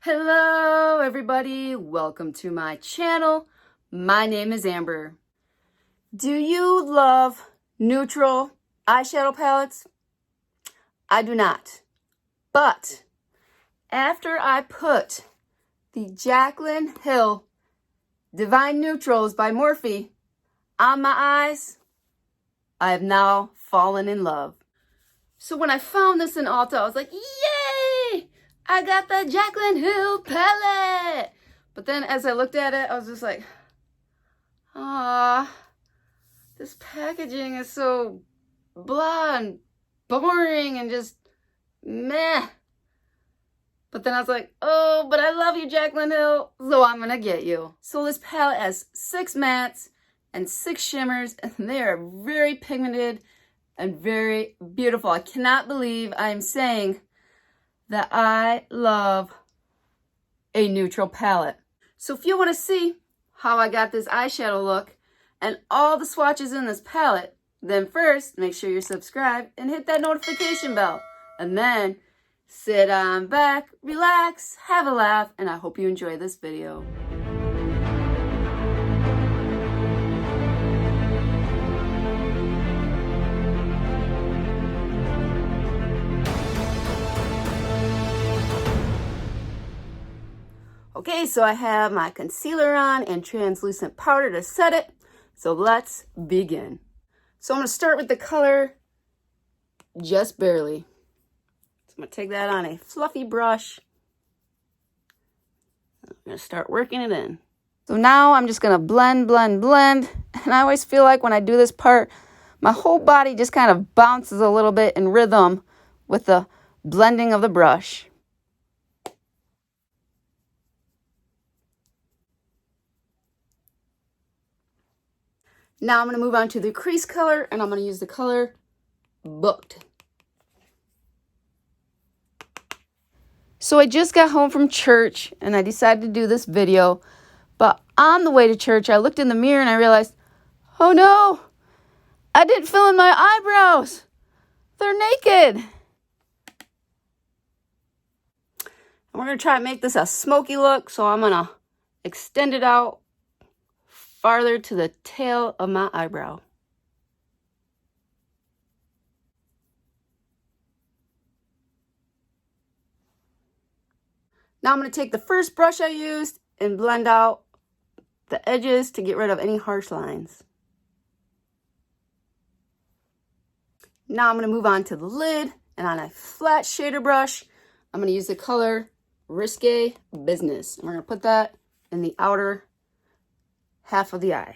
Hello everybody, welcome to my channel. My name is Amber. Do you love neutral eyeshadow palettes? I do not. But after I put the Jaclyn Hill Divine Neutrals by Morphe on my eyes, I have now fallen in love. So when I found this in Ulta, I was like, yay! I got the Jaclyn Hill palette! But then as I looked at it, I was just like, ah, this packaging is so blah and boring and just meh. But then I was like, oh, but I love you, Jaclyn Hill, so I'm gonna get you. So this palette has 6 mattes and 6 shimmers, and they are very pigmented and very beautiful. I cannot believe I'm saying that I love a neutral palette. So if you want to see how I got this eyeshadow look and all the swatches in this palette, then first make sure you're subscribed and hit that notification bell. And then sit on back, relax, have a laugh, and I hope you enjoy this video. Okay, so I have my concealer on and translucent powder to set it. So let's begin. So I'm going to start with the color Just Barely. So I'm going to take that on a fluffy brush. I'm going to start working it in. So now I'm just going to blend, blend, blend. And I always feel like when I do this part, my whole body just kind of bounces a little bit in rhythm with the blending of the brush. Now I'm going to move on to the crease color, and I'm going to use the color Booked. So I just got home from church, and I decided to do this video. But on the way to church, I looked in the mirror, and I realized, oh no, I didn't fill in my eyebrows. They're naked. And we're going to try to make this a smoky look, so I'm going to extend it out farther to the tail of my eyebrow. Now I'm going to take the first brush I used and blend out the edges to get rid of any harsh lines. Now I'm going to move on to the lid, and on a flat shader brush, I'm going to use the color Risque Business. And we're going to put that in the outer half of the eye.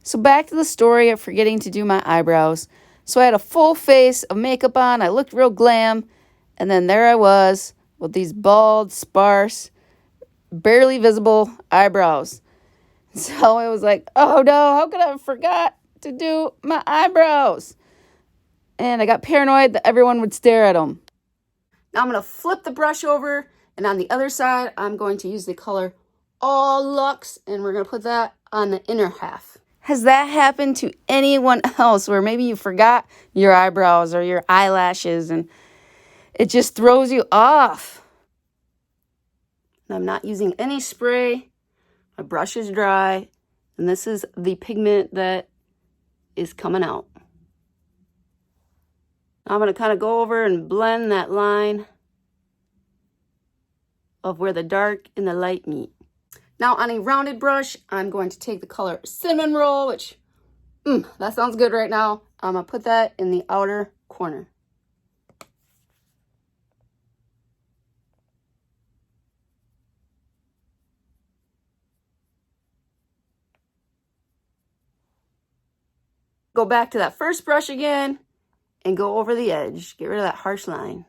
So back to the story of forgetting to do my eyebrows. So I had a full face of makeup on. I looked real glam. And then there I was with these bald, sparse, barely visible eyebrows. So I was like, oh no, how could I have forgot to do my eyebrows? And I got paranoid that everyone would stare at them. Now I'm going to flip the brush over. And on the other side, I'm going to use the color All Luxe, and we're going to put that on the inner half. Has that happened to anyone else where maybe you forgot your eyebrows or your eyelashes and it just throws you off? And I'm not using any spray. My brush is dry, and this is the pigment that is coming out. Now I'm going to kind of go over and blend that line of where the dark and the light meet. Now on a rounded brush, I'm going to take the color Cinnamon Roll, which, that sounds good right now. I'm going to put that in the outer corner. Go back to that first brush again and go over the edge. Get rid of that harsh line.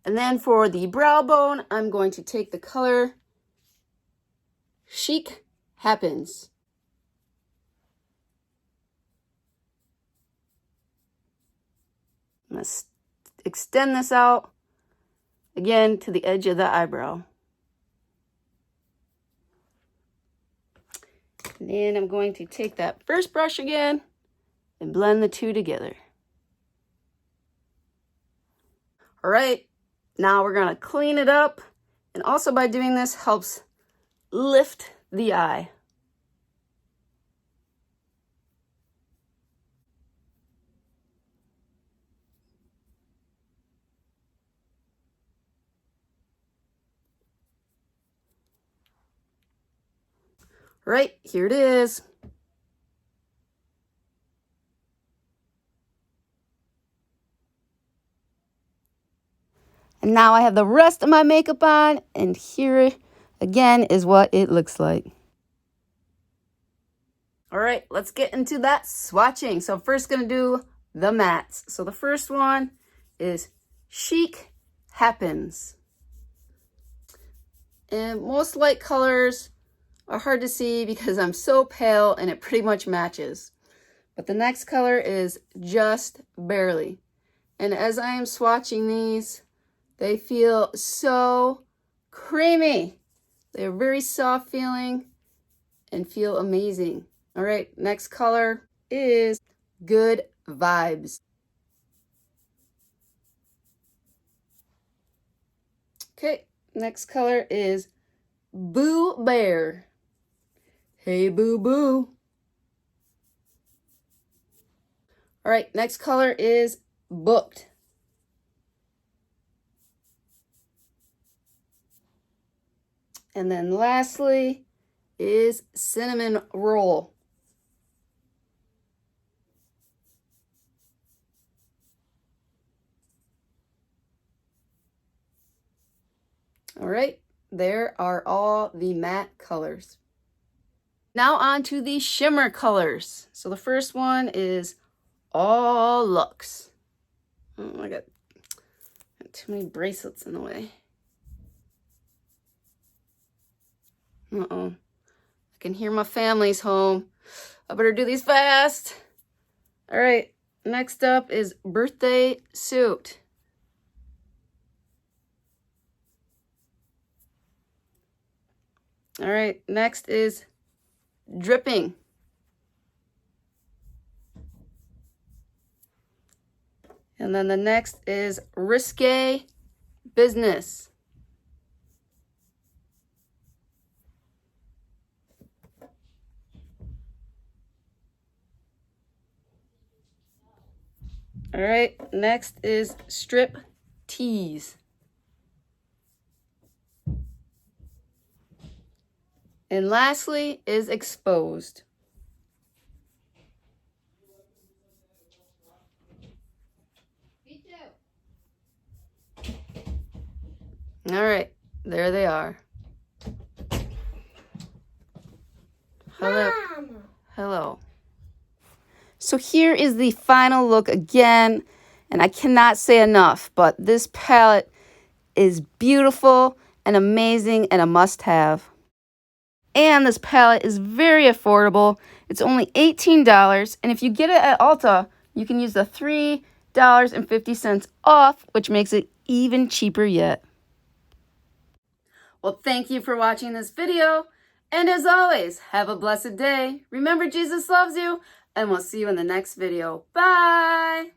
And then for the brow bone, I'm going to take the color Chic Happens. I'm going to extend this out again to the edge of the eyebrow. And then I'm going to take that first brush again and blend the two together. All right, now we're gonna clean it up. And also by doing this helps lift the eye. All right, here it is. And now I have the rest of my makeup on, and here again is what it looks like. All right, let's get into that swatching. So first gonna do the mattes. So the first one is Chic Happens. And most light colors are hard to see because I'm so pale and it pretty much matches. But the next color is Just Barely. And as I am swatching these, they feel so creamy. They're very soft feeling and feel amazing. All right, next color is Good Vibes. Okay, next color is Boo Bear. Hey, boo boo. All right, next color is Booked. And then lastly is Cinnamon Roll. All right, there are all the matte colors. Now on to the shimmer colors. So the first one is All Looks. Oh, I got too many bracelets in the way. Uh-oh. I can hear my family's home. I better do these fast. All right, next up is Birthday Suit. All right, next is Dripping. And then the next is Risque Business. All right, next is Strip Tease. And lastly is Exposed. All right, there they are. Hello. Mom. Hello. So here is the final look again, and I cannot say enough, but this palette is beautiful and amazing and a must-have. And this palette is very affordable. It's only $18, and if you get it at Ulta, you can use the $3.50 off, which makes it even cheaper yet. Well, thank you for watching this video, and as always, have a blessed day. Remember, Jesus loves you, and we'll see you in the next video. Bye!